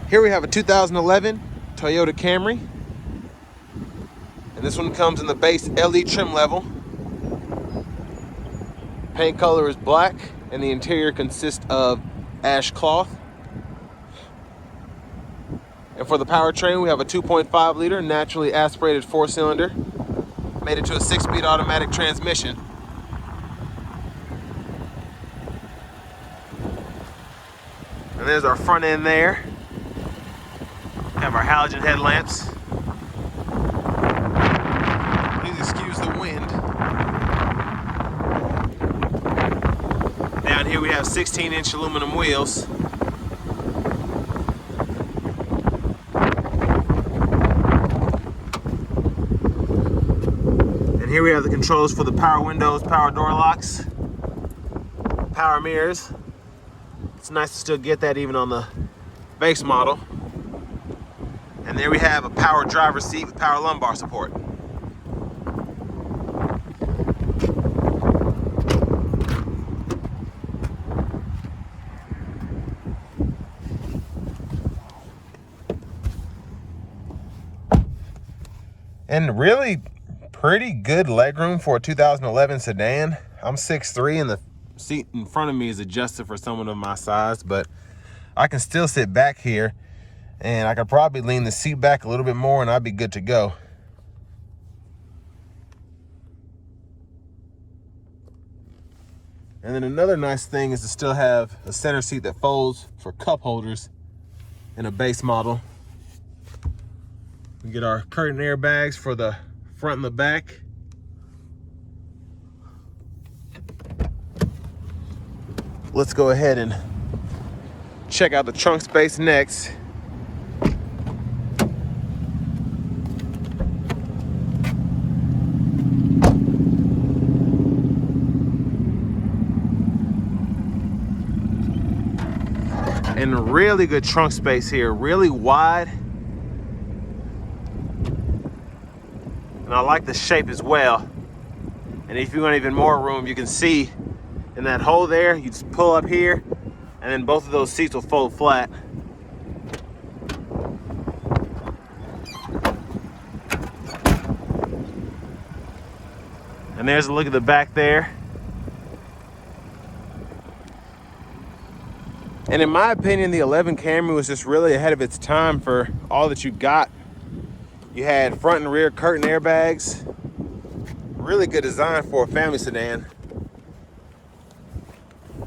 Here we have a 2011 Toyota Camry. And this one comes in the base LE trim level. Paint color is black and the interior consists of ash cloth. And for the powertrain, we have a 2.5 liter naturally aspirated 4-cylinder, made it to a 6-speed automatic transmission. And there's our front end there. We have our halogen headlamps. Please excuse the wind. Down here we have 16-inch aluminum wheels. And here we have the controls for the power windows, power door locks, power mirrors. It's nice to still get that even on the base model. And there we have a power driver's seat with power lumbar support. And really pretty good legroom for a 2011 sedan. I'm 6'3" and the seat in front of me is adjusted for someone of my size, but I can still sit back here and I could probably lean the seat back a little bit more and I'd be good to go. And then another nice thing is to still have a center seat that folds for cup holders in a base model. We get our curtain airbags for the front and the back. Let's go ahead and check out the trunk space next. And really good trunk space here, really wide. And I like the shape as well. And if you want even more room, you can see in that hole there, you just pull up here and then both of those seats will fold flat. And there's a look at the back there. And in my opinion, the 11 Camry was just really ahead of its time for all that you got. You had front and rear curtain airbags. Really good design for a family sedan.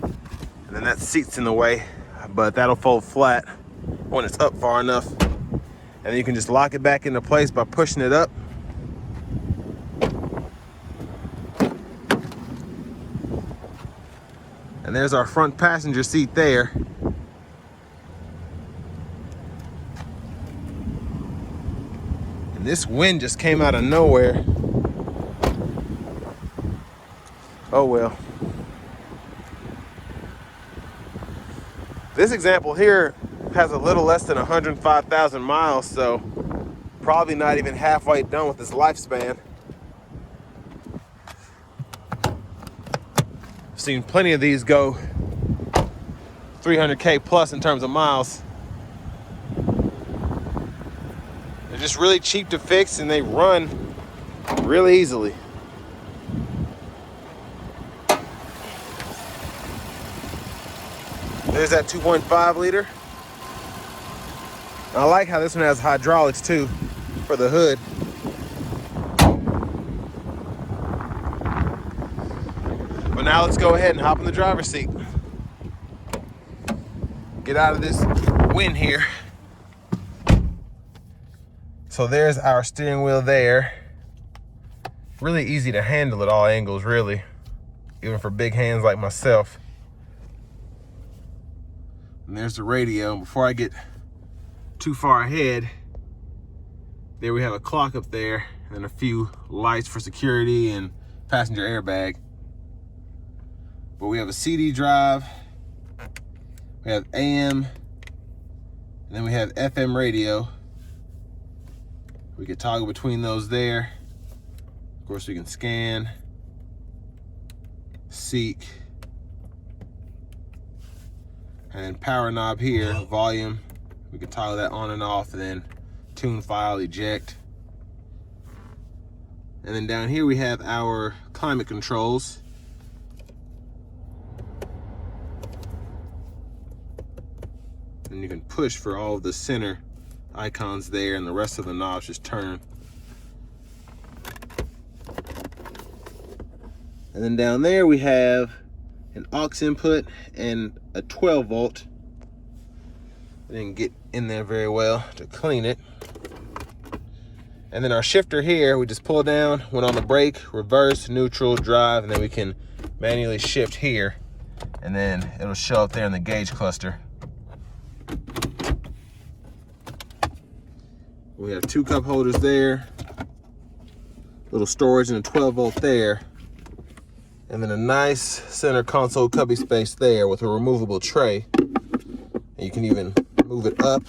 And then that seat's in the way, but that'll fold flat when it's up far enough. And then you can just lock it back into place by pushing it up. And there's our front passenger seat there. And this wind just came out of nowhere. Oh well. This example here has a little less than 105,000 miles, so probably not even halfway done with its lifespan. I've seen plenty of these go 300K plus in terms of miles. They're just really cheap to fix and they run really easily. There's that 2.5 liter. I like how this one has hydraulics too for the hood. But now let's go ahead and hop in the driver's seat. Get out of this wind here. So there's our steering wheel there. Really easy to handle at all angles, really, even for big hands like myself. And there's the radio. Before I get too far ahead, there we have a clock up there and a few lights for security and passenger airbag. But we have a CD drive, we have AM, and then we have FM radio. We can toggle between those there. Of course, we can scan, seek, and then power knob here, volume, We can toggle that on and off, and then tune file, eject. And then down here we have our climate controls. And you can push for all of the center icons there, and the rest of the knobs just turn. And then down there we have an aux input and a 12 volt. I didn't get in there very well to clean it. And then our shifter here, we just pull down, went on the brake, reverse, neutral, drive, and then we can manually shift here, and then it'll show up there in the gauge cluster. We have 2 cup holders there, little storage and a 12 volt there, and then a nice center console cubby space there with a removable tray. And you can even move it up,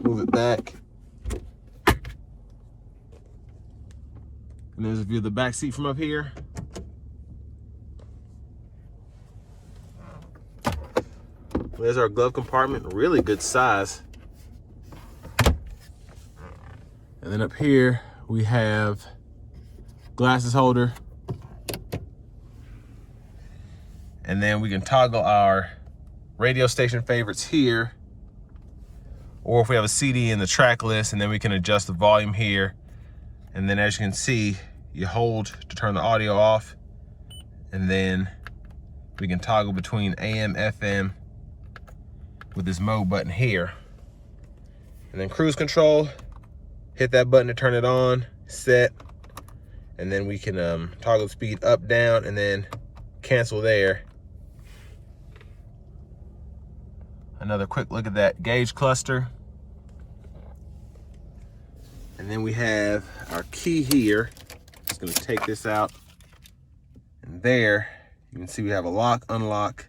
move it back. And there's a view of the back seat from up here. There's our glove compartment, really good size. And then up here we have glasses holder. And then we can toggle our radio station favorites here, or if we have a CD in the track list, and then we can adjust the volume here. And then as you can see, you hold to turn the audio off, and then we can toggle between AM, FM with this mode button here. And then cruise control, hit that button to turn it on, set, and then we can toggle speed up, down, and then cancel there. Another quick look at that gauge cluster. And then we have our key here. Just gonna take this out. And there, you can see we have a lock, unlock.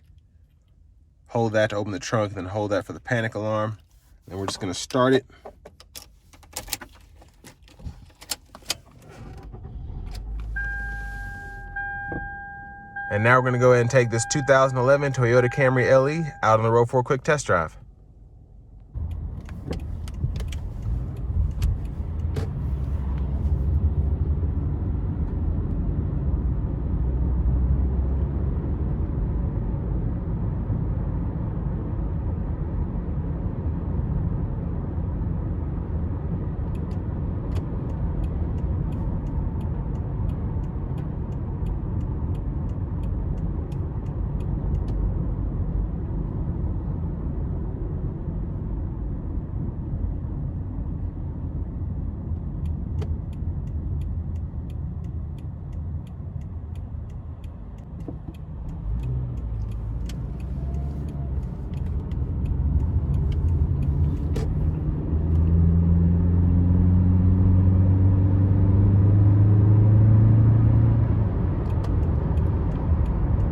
Hold that to open the trunk, then hold that for the panic alarm. And we're just gonna start it. And now we're gonna go ahead and take this 2011 Toyota Camry LE out on the road for a quick test drive.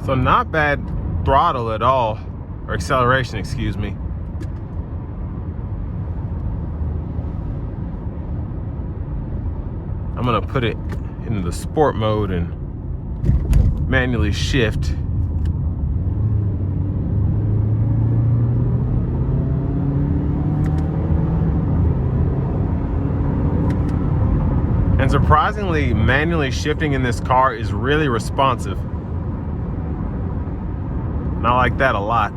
So not bad throttle at all, or acceleration, excuse me. I'm gonna put it into the sport mode and manually shift. And surprisingly, manually shifting in this car is really responsive. And I like that a lot.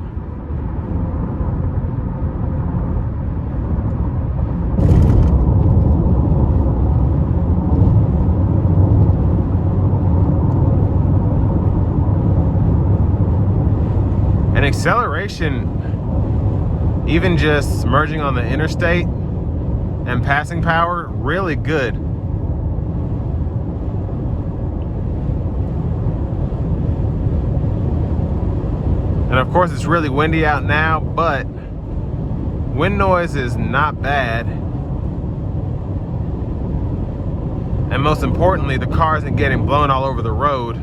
And acceleration, even just merging on the interstate and passing power, really good. And of course it's really windy out now, but wind noise is not bad. And most importantly, the car isn't getting blown all over the road.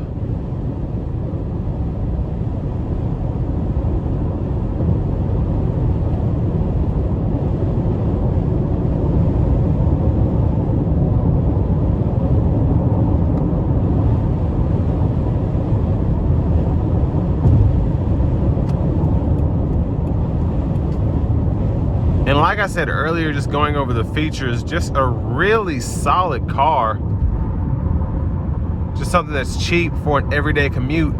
And like I said earlier, just going over the features, just a really solid car. Just something that's cheap for an everyday commute.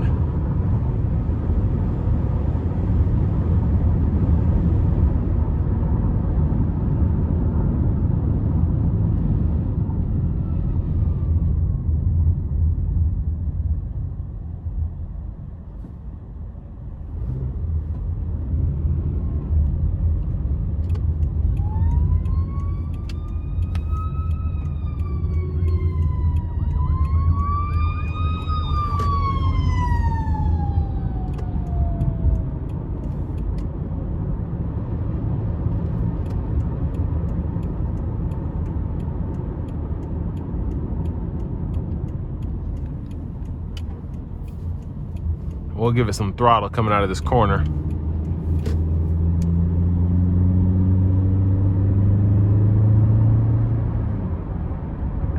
We'll give it some throttle coming out of this corner.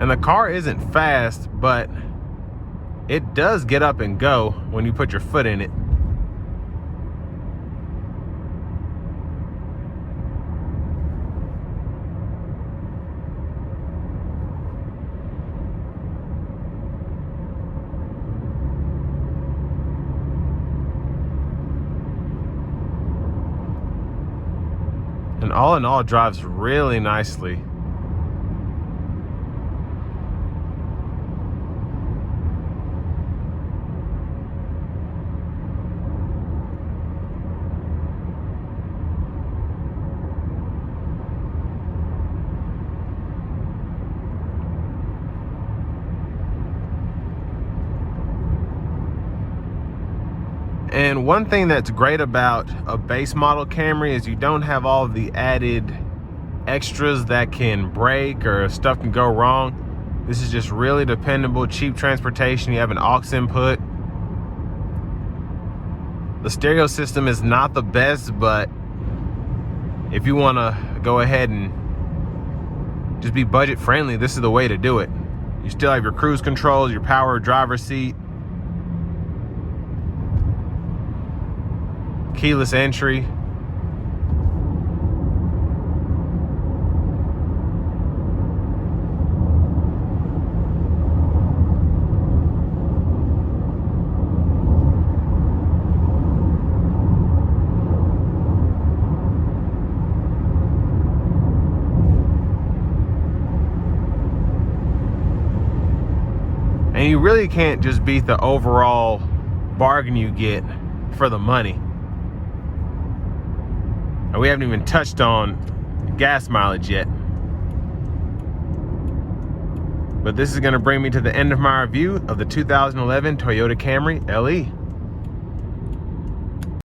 And the car isn't fast, but it does get up and go when you put your foot in it. And all in all, drives really nicely. And one thing that's great about a base model Camry is you don't have all the added extras that can break or stuff can go wrong. This is just really dependable, cheap transportation. You have an aux input. The stereo system is not the best, but if you want to go ahead and just be budget friendly, this is the way to do it. You still have your cruise controls, your power driver's seat, keyless entry. And you really can't just beat the overall bargain you get for the money. And we haven't even touched on gas mileage yet. But this is going to bring me to the end of my review of the 2011 Toyota Camry LE.